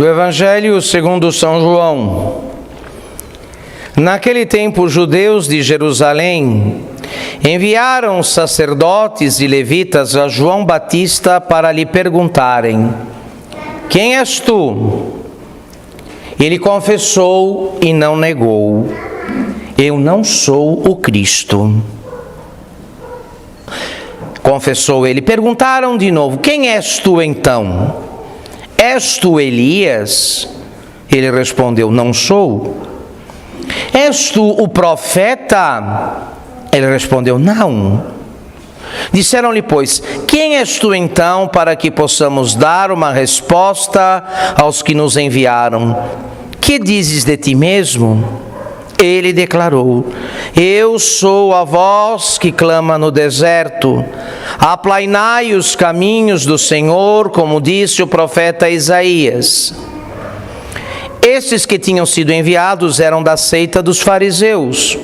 Do Evangelho segundo São João. Naquele tempo, os judeus de Jerusalém enviaram sacerdotes e levitas a João Batista para lhe perguntarem: quem és tu? Ele confessou e não negou: eu não sou o Cristo. Confessou ele. Perguntaram de novo: quem és tu então? És tu Elias? Ele respondeu: não sou. És tu o profeta? Ele respondeu: não. Disseram-lhe, pois: quem és tu então, para que possamos dar uma resposta aos que nos enviaram? Que dizes de ti mesmo? Ele declarou: eu sou a voz que clama no deserto, aplainai os caminhos do Senhor, como disse o profeta Isaías. Estes que tinham sido enviados eram da seita dos fariseus.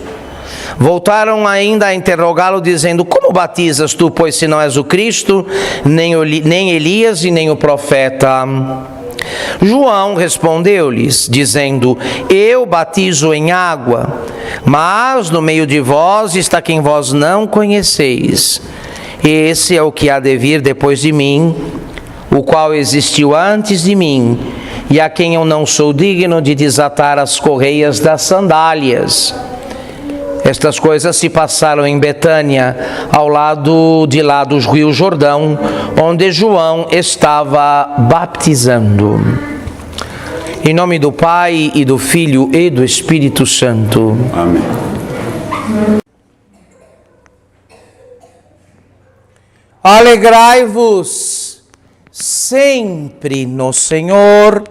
Voltaram ainda a interrogá-lo, dizendo: como batizas tu, pois se não és o Cristo, nem Elias e nem o profeta? João respondeu-lhes, dizendo: eu batizo em água, mas no meio de vós está quem vós não conheceis. Esse é o que há de vir depois de mim, o qual existiu antes de mim, e a quem eu não sou digno de desatar as correias das sandálias. Estas coisas se passaram em Betânia, ao lado de lá do rio Jordão, onde João estava batizando. Em nome do Pai, e do Filho, e do Espírito Santo. Amém. Alegrai-vos sempre no Senhor.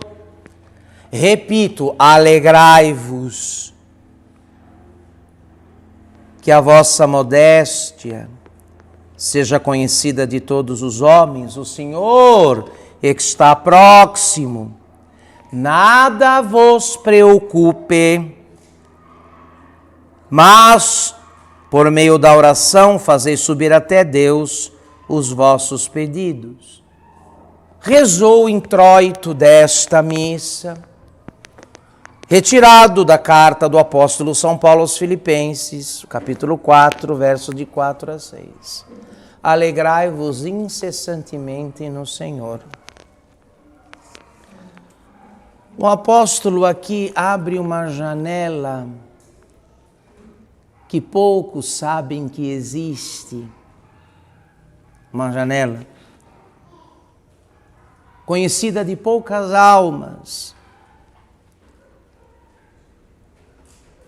Repito, alegrai-vos. Que a vossa modéstia seja conhecida de todos os homens. O Senhor está próximo. Nada vos preocupe, mas, por meio da oração, fazei subir até Deus os vossos pedidos. Rezou o introito desta missa, retirado da carta do apóstolo São Paulo aos Filipenses, capítulo 4, versos de 4 a 6. Alegrai-vos incessantemente no Senhor. O apóstolo aqui abre uma janela que poucos sabem que existe. Uma janela conhecida de poucas almas,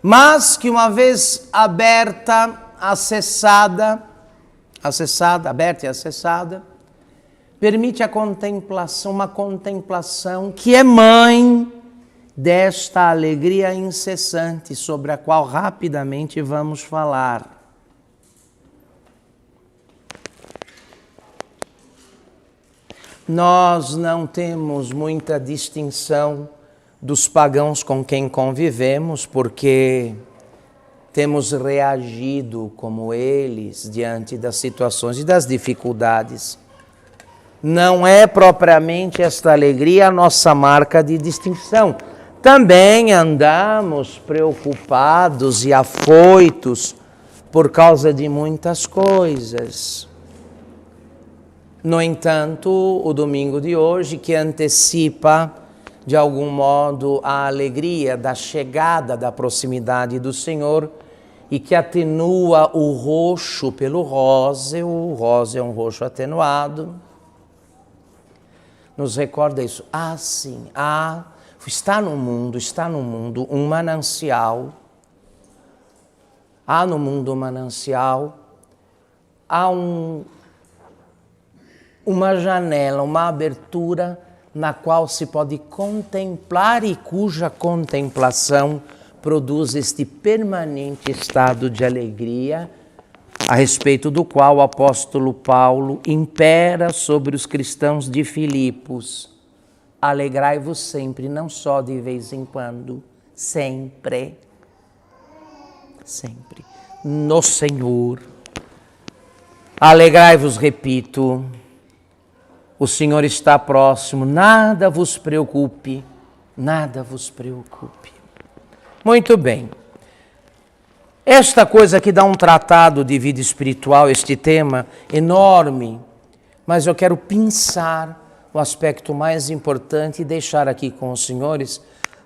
mas que uma vez aberta e acessada, permite a contemplação, uma contemplação que é mãe desta alegria incessante, sobre a qual rapidamente vamos falar. Nós não temos muita distinção dos pagãos com quem convivemos, porque temos reagido como eles diante das situações e das dificuldades. Não é propriamente esta alegria a nossa marca de distinção. Também andamos preocupados e afoitos por causa de muitas coisas. No entanto, o domingo de hoje, que antecipa de algum modo a alegria da chegada, da proximidade do Senhor, e que atenua o roxo pelo rosa, o rosa é um roxo atenuado, nos recorda isso. Sim, está no mundo um manancial, no mundo um manancial, há uma janela, uma abertura na qual se pode contemplar e cuja contemplação produz este permanente estado de alegria, a respeito do qual o apóstolo Paulo impera sobre os cristãos de Filipos. Alegrai-vos sempre, não só de vez em quando, sempre. Sempre. No Senhor. Alegrai-vos, repito. O Senhor está próximo, nada vos preocupe, nada vos preocupe. Muito bem. Esta coisa que dá um tratado de vida espiritual, este tema enorme, mas eu quero pensar o aspecto mais importante e deixar aqui com os senhores,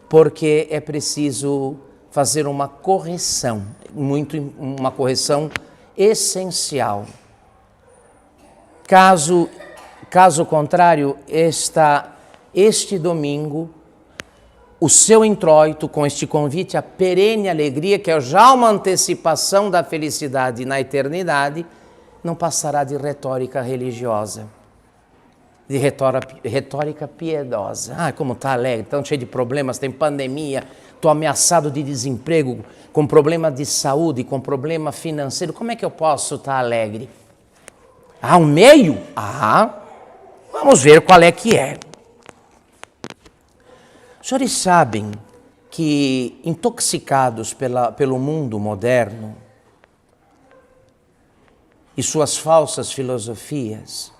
porque é preciso fazer uma correção, uma correção essencial. Caso contrário, este domingo, o seu introito com este convite à perene alegria, que é já uma antecipação da felicidade na eternidade, não passará de retórica religiosa, de retórica piedosa. Ah, como está alegre, tão cheio de problemas, tem pandemia, estou ameaçado de desemprego, com problema de saúde, com problema financeiro, como é que eu posso estar alegre? Há um meio? Vamos ver qual é que é. Os senhores sabem que, intoxicados pelo mundo moderno e suas falsas filosofias,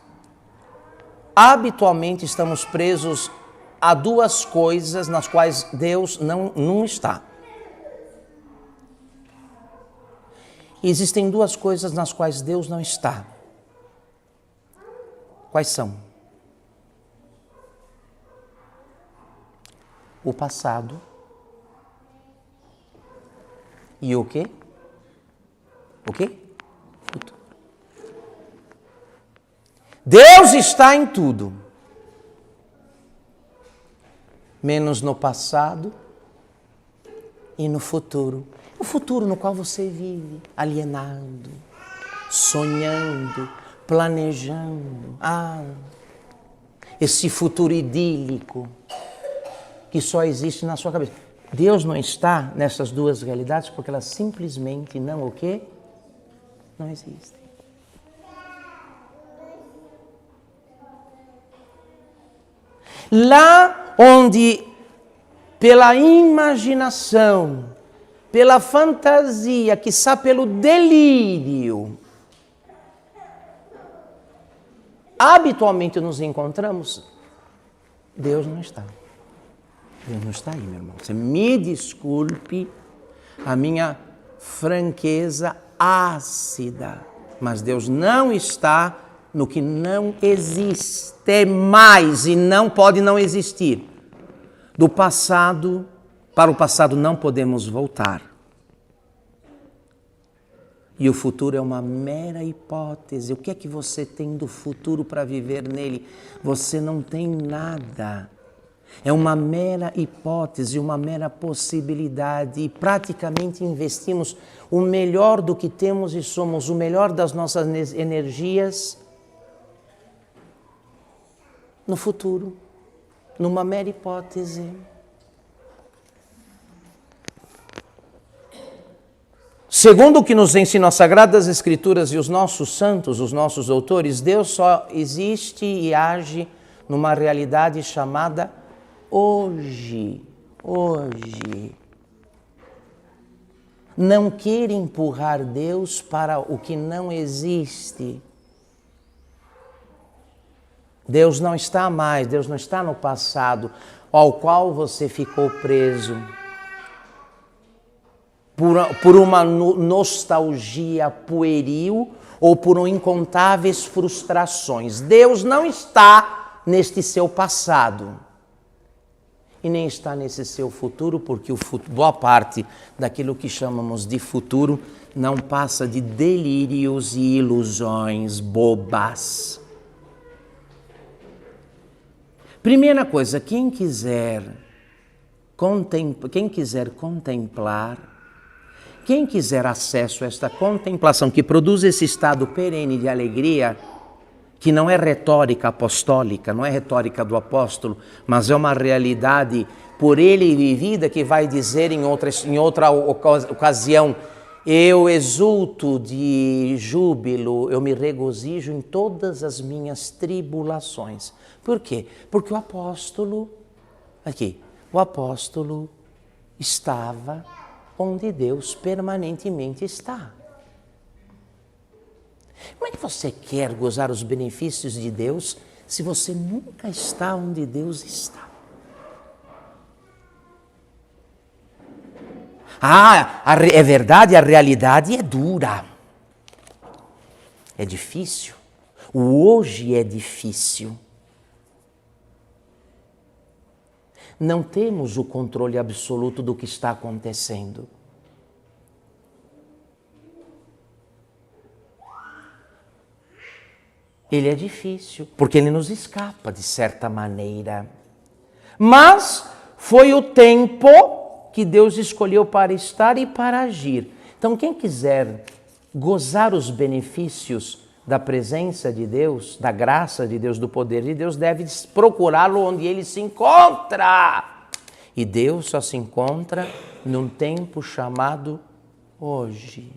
habitualmente estamos presos a duas coisas nas quais Deus não está. E existem duas coisas nas quais Deus não está. Quais são? O passado e o quê? O quê? Futuro. Deus está em tudo, menos no passado e no futuro. O futuro no qual você vive, alienado, sonhando, planejando. Esse futuro idílico que só existe na sua cabeça. Deus não está nessas duas realidades porque elas simplesmente não o quê? Não existem. Lá onde, pela imaginação, pela fantasia, quiçá pelo delírio, habitualmente nos encontramos, Deus não está. Deus não está aí, meu irmão. Você me desculpe a minha franqueza ácida, mas Deus não está no que não existe mais e não pode não existir. Do passado, para o passado não podemos voltar. E o futuro é uma mera hipótese. O que é que você tem do futuro para viver nele? Você não tem nada. É uma mera hipótese, uma mera possibilidade e praticamente investimos o melhor do que temos e somos, o melhor das nossas energias no futuro, numa mera hipótese. Segundo o que nos ensinam as Sagradas Escrituras e os nossos santos, os nossos doutores, Deus só existe e age numa realidade chamada hoje. Não queira empurrar Deus para o que não existe. Deus não está mais, Deus não está no passado, ao qual você ficou preso por uma nostalgia pueril ou por incontáveis frustrações. Deus não está neste seu passado e nem está nesse seu futuro, porque boa parte daquilo que chamamos de futuro não passa de delírios e ilusões bobas. Primeira coisa, quem quiser contemplar, quem quiser acesso a esta contemplação que produz esse estado perene de alegria, que não é retórica apostólica, não é retórica do apóstolo, mas é uma realidade por ele vivida, que vai dizer em outra ocasião: eu exulto de júbilo, eu me regozijo em todas as minhas tribulações. Por quê? Porque o apóstolo estava onde Deus permanentemente está. Como é que você quer gozar os benefícios de Deus se você nunca está onde Deus está? É verdade, a realidade é dura. É difícil. O hoje é difícil. Não temos o controle absoluto do que está acontecendo. Ele é difícil, porque ele nos escapa de certa maneira. Mas foi o tempo que Deus escolheu para estar e para agir. Então, quem quiser gozar os benefícios da presença de Deus, da graça de Deus, do poder de Deus, deve procurá-lo onde ele se encontra. E Deus só se encontra num tempo chamado hoje.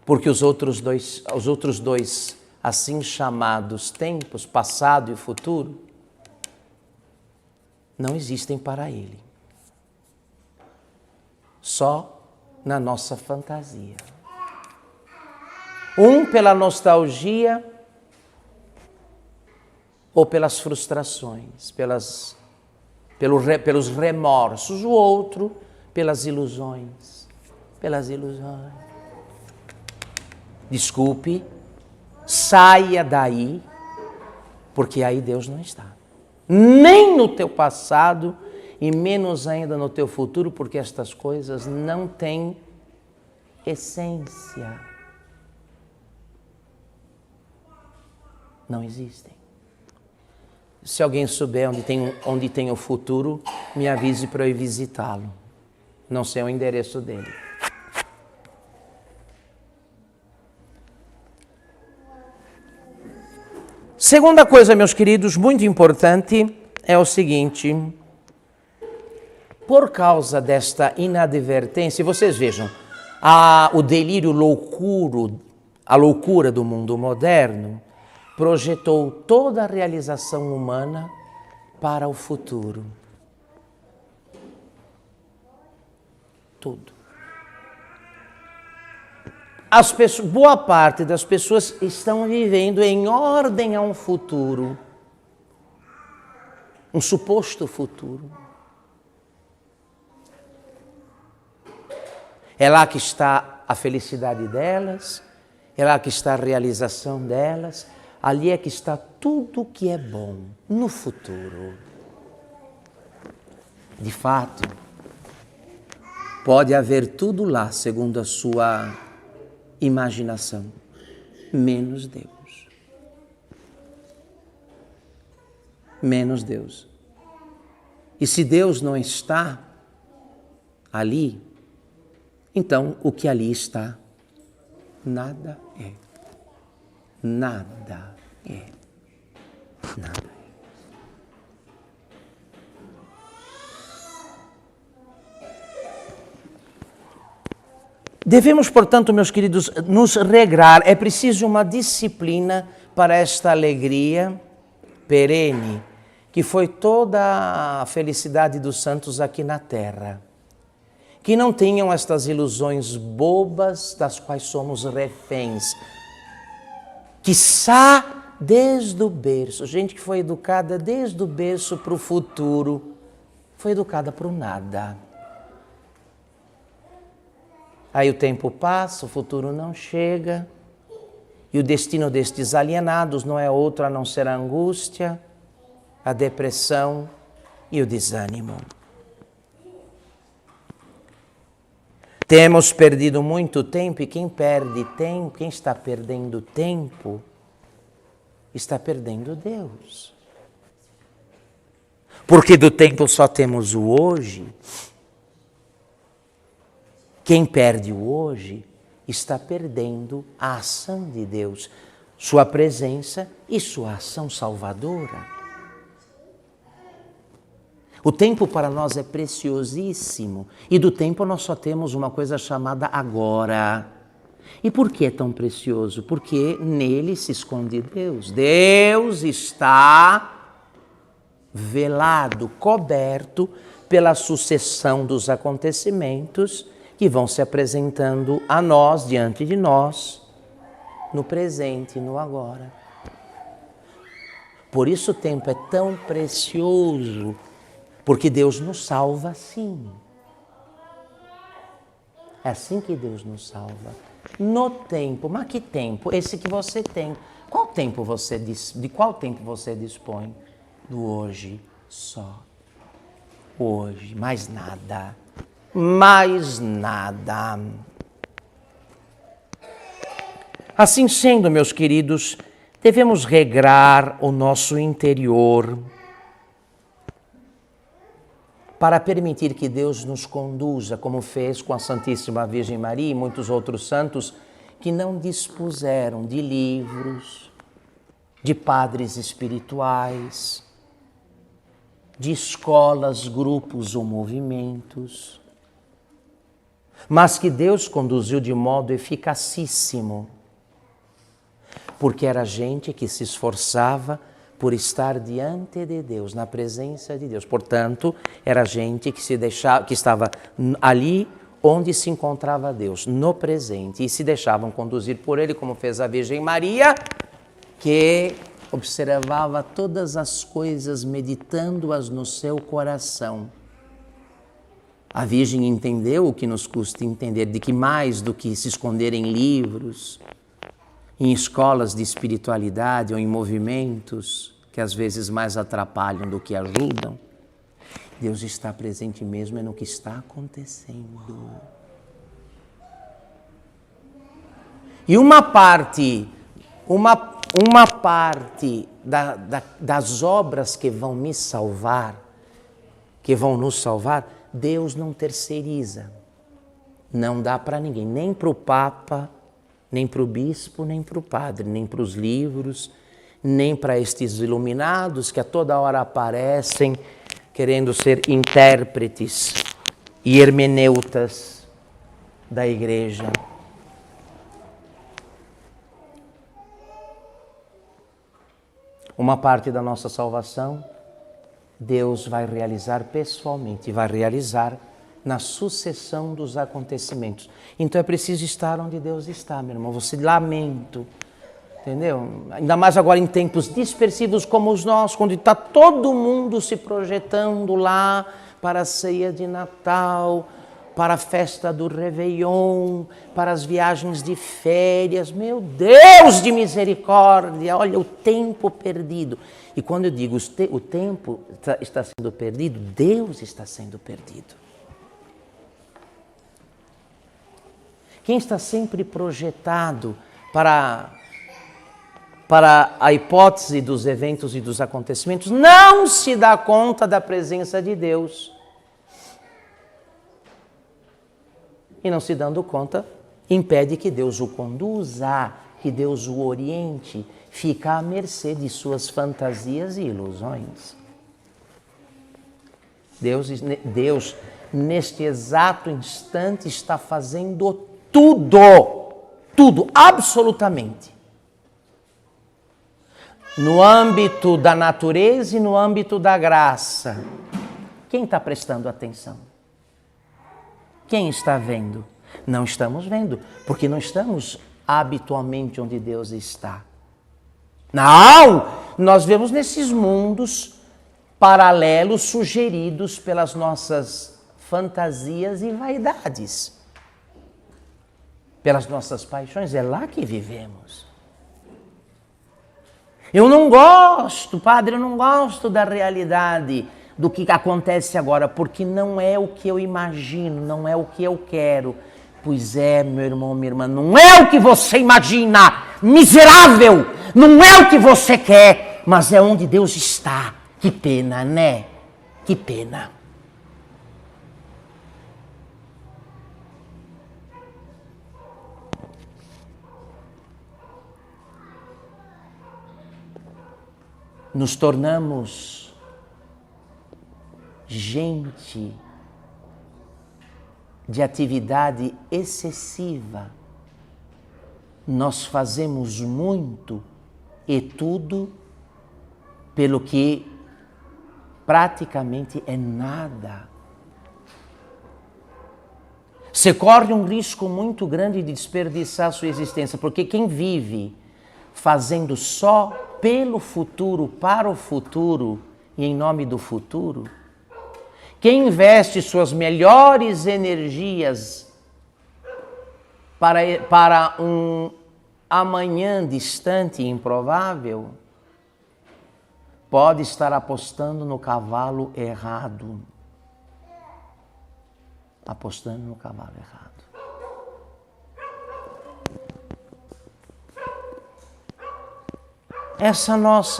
Porque os outros dois assim chamados tempos, passado e futuro, não existem para ele. Só na nossa fantasia. Um pela nostalgia ou pelas frustrações, pelos remorsos, o outro pelas ilusões. Desculpe, saia daí, porque aí Deus não está. Nem no teu passado e menos ainda no teu futuro, porque estas coisas não têm essência. Não existem. Se alguém souber onde tem o futuro, me avise para eu ir visitá-lo. Não sei o endereço dele. Segunda coisa, meus queridos, muito importante, é o seguinte. Por causa desta inadvertência, vocês vejam, o delírio a loucura do mundo moderno, projetou toda a realização humana para o futuro. Tudo. Boa parte das pessoas estão vivendo em ordem a um futuro, um suposto futuro. É lá que está a felicidade delas, é lá que está a realização delas, ali é que está tudo o que é bom no futuro. De fato, pode haver tudo lá, segundo a sua imaginação, menos Deus. Menos Deus. E se Deus não está ali, então o que ali está, nada é. Nada é. Nada é. Devemos, portanto, meus queridos, nos regrar. É preciso uma disciplina para esta alegria perene, que foi toda a felicidade dos santos aqui na terra. Que não tenham estas ilusões bobas das quais somos reféns. Quiçá desde o berço, gente que foi educada desde o berço para o futuro, foi educada para o nada. Aí o tempo passa, o futuro não chega, e o destino destes alienados não é outro a não ser a angústia, a depressão e o desânimo. Temos perdido muito tempo, e quem perde tempo, quem está perdendo tempo, está perdendo Deus. Porque do tempo só temos o hoje. Quem perde o hoje está perdendo a ação de Deus, sua presença e sua ação salvadora. O tempo para nós é preciosíssimo e do tempo nós só temos uma coisa chamada agora. E por que é tão precioso? Porque nele se esconde Deus. Deus está velado, coberto pela sucessão dos acontecimentos que vão se apresentando a nós, diante de nós, no presente, no agora. Por isso o tempo é tão precioso, porque Deus nos salva assim. É assim que Deus nos salva. No tempo. Mas que tempo? Esse que você tem. Qual tempo de qual tempo você dispõe? Do hoje só. Hoje, mais nada. Mais nada. Assim sendo, meus queridos, devemos regrar o nosso interior para permitir que Deus nos conduza, como fez com a Santíssima Virgem Maria e muitos outros santos que não dispuseram de livros, de padres espirituais, de escolas, grupos ou movimentos, mas que Deus conduziu de modo eficacíssimo, porque era gente que se esforçava por estar diante de Deus, na presença de Deus. Portanto, era gente que estava ali onde se encontrava Deus, no presente, e se deixavam conduzir por Ele, como fez a Virgem Maria, que observava todas as coisas, meditando-as no seu coração. A Virgem entendeu o que nos custa entender, de que mais do que se esconder em livros, em escolas de espiritualidade ou em movimentos que às vezes mais atrapalham do que ajudam, Deus está presente mesmo no que está acontecendo. E uma parte das obras que vão me salvar, que vão nos salvar, Deus não terceiriza. Não dá para ninguém, nem para o Papa, nem para o bispo, nem para o padre, nem para os livros, nem para estes iluminados que a toda hora aparecem querendo ser intérpretes e hermeneutas da igreja. Uma parte da nossa salvação, Deus vai realizar pessoalmente, vai realizar na sucessão dos acontecimentos. Então é preciso estar onde Deus está, meu irmão. Você lamento, entendeu? Ainda mais agora em tempos dispersivos como os nossos, quando está todo mundo se projetando lá para a ceia de Natal, para a festa do Réveillon, para as viagens de férias. Meu Deus de misericórdia, olha o tempo perdido. E quando eu digo o tempo está sendo perdido, Deus está sendo perdido. Quem está sempre projetado para a hipótese dos eventos e dos acontecimentos não se dá conta da presença de Deus. E não se dando conta, impede que Deus o conduza, que Deus o oriente, fica à mercê de suas fantasias e ilusões. Deus, neste exato instante, está fazendo tudo, absolutamente. No âmbito da natureza e no âmbito da graça. Quem está prestando atenção? Quem está vendo? Não estamos vendo, porque não estamos habitualmente onde Deus está. Não! Nós vemos nesses mundos paralelos sugeridos pelas nossas fantasias e vaidades. Pelas nossas paixões, é lá que vivemos. Eu não gosto, padre, eu não gosto da realidade do que acontece agora, porque não é o que eu imagino, não é o que eu quero. Pois é, meu irmão, minha irmã, não é o que você imagina, miserável, não é o que você quer, mas é onde Deus está. Que pena, né? Que pena. Nos tornamos gente de atividade excessiva. Nós fazemos muito e tudo pelo que praticamente é nada. Você corre um risco muito grande de desperdiçar a sua existência, porque quem vive fazendo só pelo futuro, para o futuro e em nome do futuro, quem investe suas melhores energias para um amanhã distante e improvável, pode estar apostando no cavalo errado. Apostando no cavalo errado.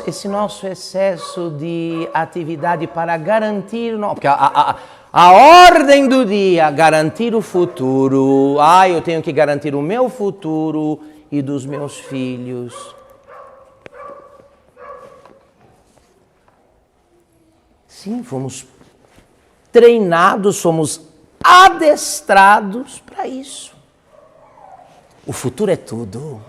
Esse nosso excesso de atividade para garantir... Porque a ordem do dia, garantir o futuro. Eu tenho que garantir o meu futuro e dos meus filhos. Sim, fomos treinados, somos adestrados para isso. O futuro é tudo.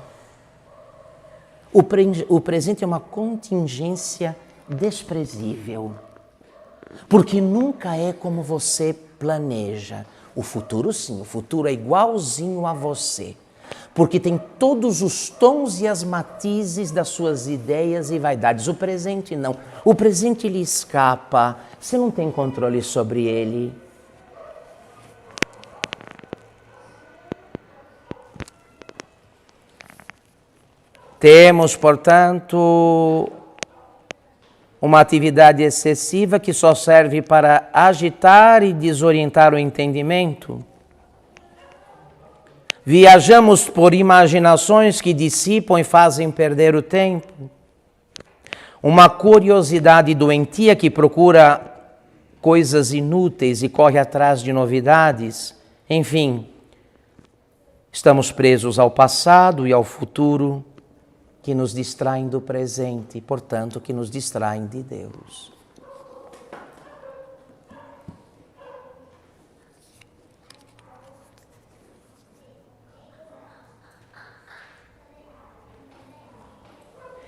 O presente é uma contingência desprezível, porque nunca é como você planeja. O futuro sim, o futuro é igualzinho a você, porque tem todos os tons e as matizes das suas ideias e vaidades. O presente não. O presente lhe escapa, você não tem controle sobre ele. Temos, portanto, uma atividade excessiva que só serve para agitar e desorientar o entendimento. Viajamos por imaginações que dissipam e fazem perder o tempo. Uma curiosidade doentia que procura coisas inúteis e corre atrás de novidades. Enfim, estamos presos ao passado e ao futuro, que nos distraem do presente e, portanto, que nos distraem de Deus.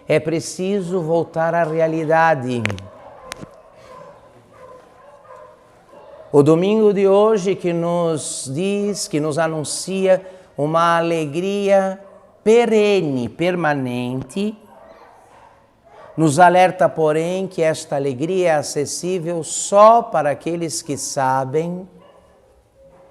É preciso voltar à realidade. O domingo de hoje que nos diz, que nos anuncia uma alegria perene, permanente, nos alerta, porém, que esta alegria é acessível só para aqueles que sabem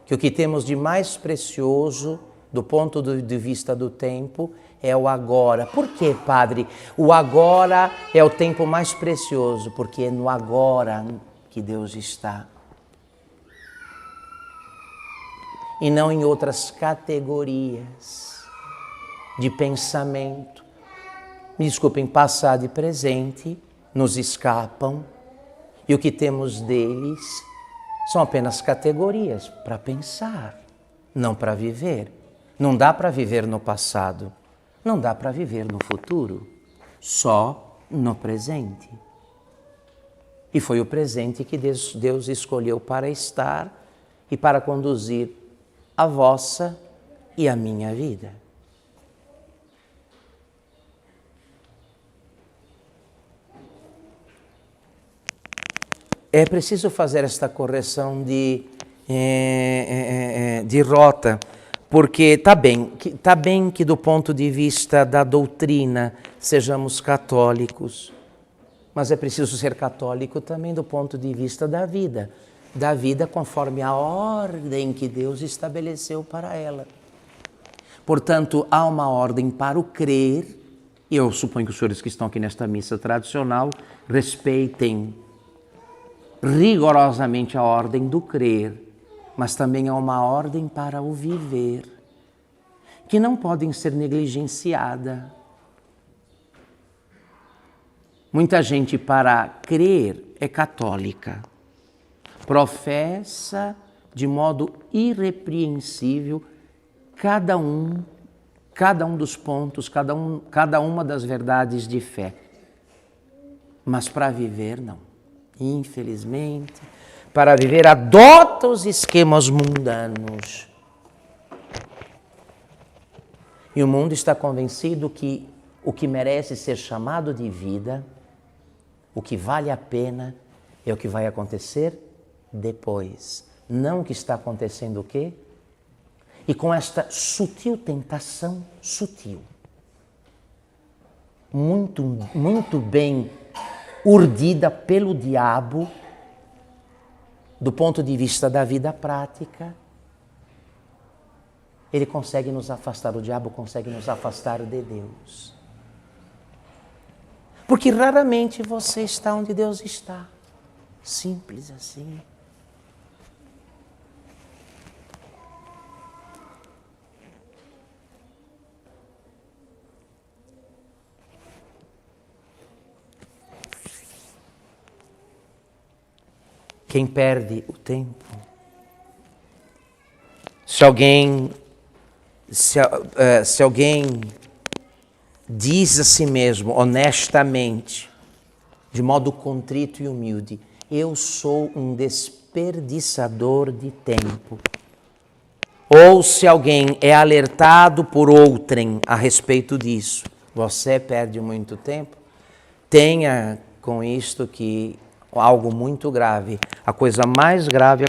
que o que temos de mais precioso, do ponto de vista do tempo, é o agora. Por quê, Padre? O agora é o tempo mais precioso, porque é no agora que Deus está. E não em outras categorias de pensamento. Me desculpem, passado e presente nos escapam, e o que temos deles são apenas categorias para pensar, não para viver. Não dá para viver no passado, não dá para viver no futuro, só no presente. E foi o presente que Deus escolheu para estar e para conduzir a vossa e a minha vida. É preciso fazer esta correção de rota, porque está bem que do ponto de vista da doutrina sejamos católicos, mas é preciso ser católico também do ponto de vista da vida conforme a ordem que Deus estabeleceu para ela. Portanto, há uma ordem para o crer, e eu suponho que os senhores que estão aqui nesta missa tradicional respeitem rigorosamente a ordem do crer, mas também há uma ordem para o viver, que não podem ser negligenciada. Muita gente, para crer, é católica, professa de modo irrepreensível cada um dos pontos, cada uma das verdades de fé. Mas para viver, não. Infelizmente, para viver, adota os esquemas mundanos. E o mundo está convencido que o que merece ser chamado de vida, o que vale a pena, é o que vai acontecer depois. Não o que está acontecendo o quê? E com esta sutil tentação, sutil, muito bem urdida pelo diabo, do ponto de vista da vida prática, ele consegue nos afastar, o diabo consegue nos afastar de Deus. Porque raramente você está onde Deus está. Simples assim. Quem perde o tempo, se alguém diz a si mesmo honestamente, de modo contrito e humilde, eu sou um desperdiçador de tempo, ou se alguém é alertado por outrem a respeito disso, você perde muito tempo, tenha com isto que algo muito grave, a coisa mais grave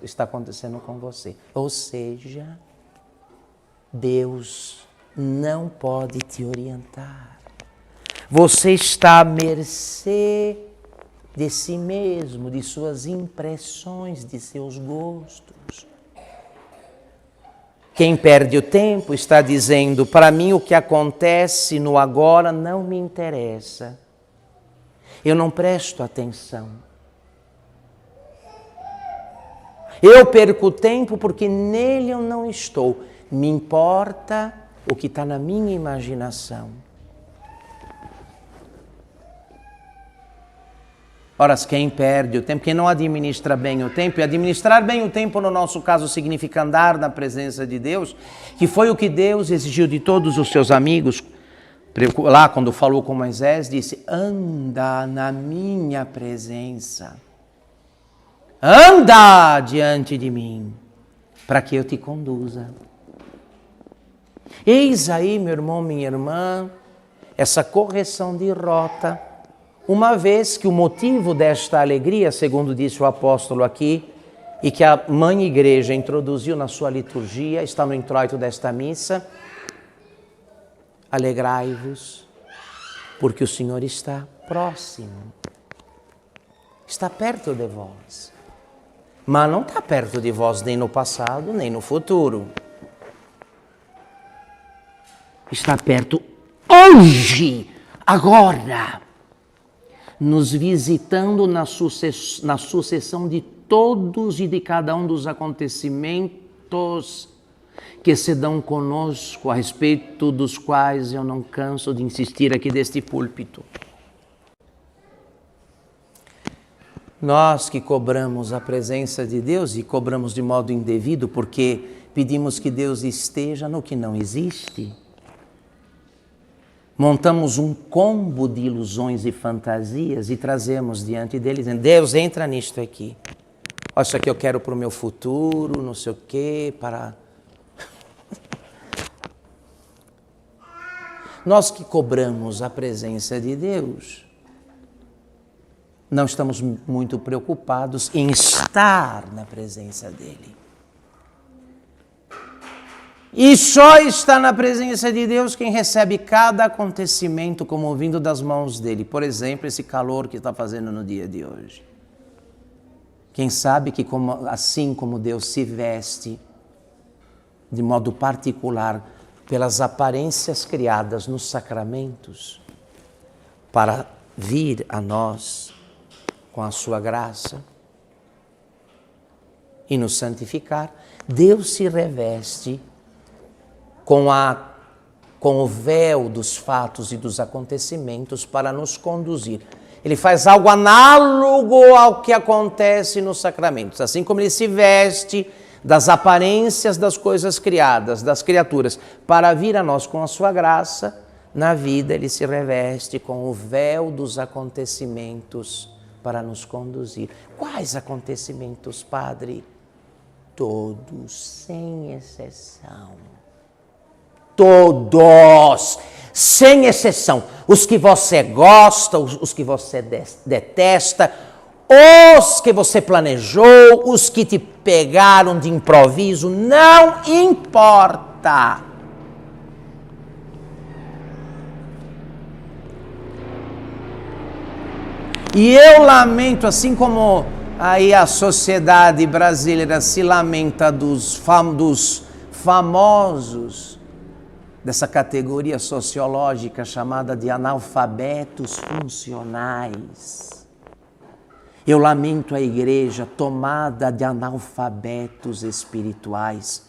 está acontecendo com você. Ou seja, Deus não pode te orientar. Você está à mercê de si mesmo, de suas impressões, de seus gostos. Quem perde o tempo está dizendo, para mim o que acontece no agora não me interessa. Eu não presto atenção. Eu perco tempo porque nele eu não estou. Me importa o que está na minha imaginação. Ora, quem perde o tempo, quem não administra bem o tempo, e administrar bem o tempo no nosso caso significa andar na presença de Deus, que foi o que Deus exigiu de todos os seus amigos. Lá, quando falou com Moisés, disse, anda na minha presença. Anda diante de mim, para que eu te conduza. Eis aí, meu irmão, minha irmã, essa correção de rota, uma vez que o motivo desta alegria, segundo disse o apóstolo aqui, e que a Mãe Igreja introduziu na sua liturgia, está no introito desta missa, alegrai-vos, porque o Senhor está próximo, está perto de vós, mas não está perto de vós nem no passado, nem no futuro. Está perto hoje, agora, nos visitando na sucessão de todos e de cada um dos acontecimentos que se dão conosco, a respeito dos quais eu não canso de insistir aqui deste púlpito. Nós que cobramos a presença de Deus e cobramos de modo indevido porque pedimos que Deus esteja no que não existe, montamos um combo de ilusões e fantasias e trazemos diante dele, dizendo, Deus, entra nisto aqui. Olha, isso aqui eu quero para o meu futuro, não sei o quê, para... Nós que cobramos a presença de Deus, não estamos muito preocupados em estar na presença dele. E só está na presença de Deus quem recebe cada acontecimento como vindo das mãos dele. Por exemplo, esse calor que está fazendo no dia de hoje. Quem sabe que assim como Deus se veste de modo particular pelas aparências criadas nos sacramentos para vir a nós com a sua graça e nos santificar, Deus se reveste com o véu dos fatos e dos acontecimentos para nos conduzir. Ele faz algo análogo ao que acontece nos sacramentos, assim como ele se veste das aparências das coisas criadas, das criaturas, para vir a nós com a sua graça, na vida ele se reveste com o véu dos acontecimentos para nos conduzir. Quais acontecimentos, Padre? Todos, sem exceção. Todos, sem exceção. Os que você gosta, os que você detesta, os que você planejou, os que te pegaram de improviso, não importa. E eu lamento, assim como aí a sociedade brasileira se lamenta dos famosos dessa categoria sociológica chamada de analfabetos funcionais. Eu lamento a igreja tomada de analfabetos espirituais,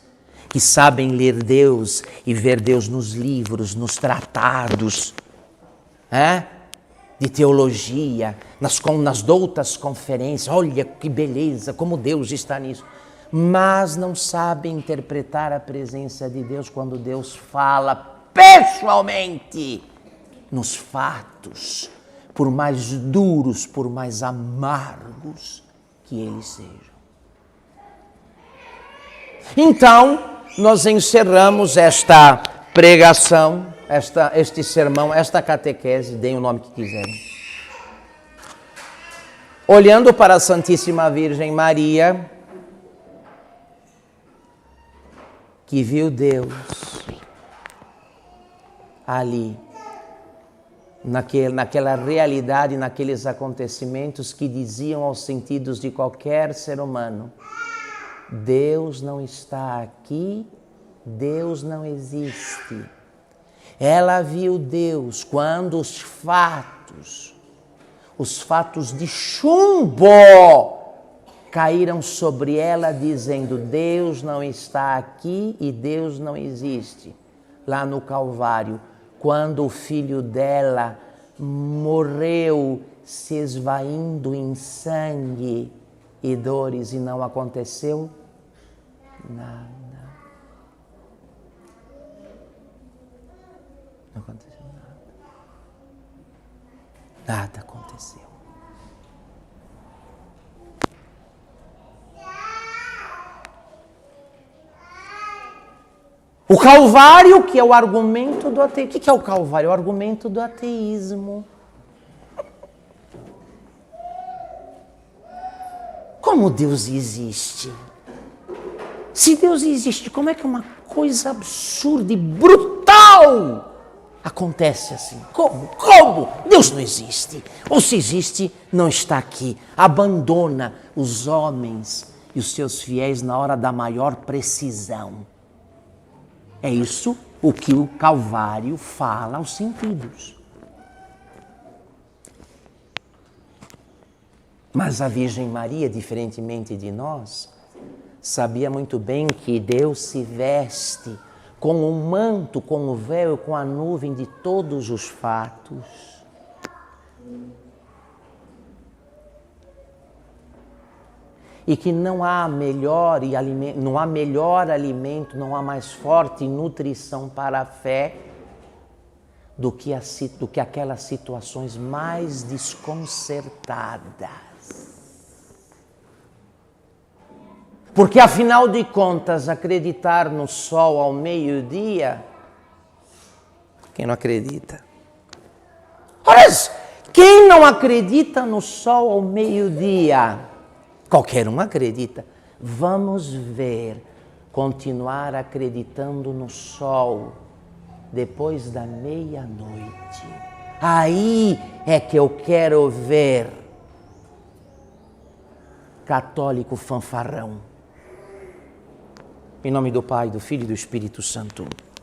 que sabem ler Deus e ver Deus nos livros, nos tratados, de teologia, nas doutas conferências. Olha que beleza, como Deus está nisso. Mas não sabem interpretar a presença de Deus quando Deus fala pessoalmente, nos fatos, por mais duros, por mais amargos que eles sejam. Então, nós encerramos esta pregação, este sermão, esta catequese, deem o nome que quiserem, olhando para a Santíssima Virgem Maria, que viu Deus ali, naquela realidade, naqueles acontecimentos que diziam aos sentidos de qualquer ser humano: Deus não está aqui, Deus não existe. Ela viu Deus quando os fatos de chumbo caíram sobre ela, dizendo: Deus não está aqui e Deus não existe. Lá no Calvário, quando o filho dela morreu se esvaindo em sangue e dores, e não aconteceu nada. Não aconteceu nada. Nada aconteceu. O Calvário, que é o argumento do ateísmo. O que é o Calvário? É o argumento do ateísmo. Como Deus existe? Se Deus existe, como é que uma coisa absurda e brutal acontece assim? Como? Como? Deus não existe. Ou se existe, não está aqui. Abandona os homens e os seus fiéis na hora da maior precisão. É isso o que o Calvário fala aos sentidos. Mas a Virgem Maria, diferentemente de nós, sabia muito bem que Deus se veste com o manto, com o véu, com a nuvem de todos os fatos. E que não há melhor alimento, não há mais forte nutrição para a fé do que aquelas situações mais desconcertadas. Porque, afinal de contas, acreditar no sol ao meio-dia, quem não acredita? Ora, quem não acredita no sol ao meio-dia? Qualquer um acredita. Vamos ver, continuar acreditando no sol depois da meia-noite. Aí é que eu quero ver católico fanfarrão. Em nome do Pai, do Filho e do Espírito Santo.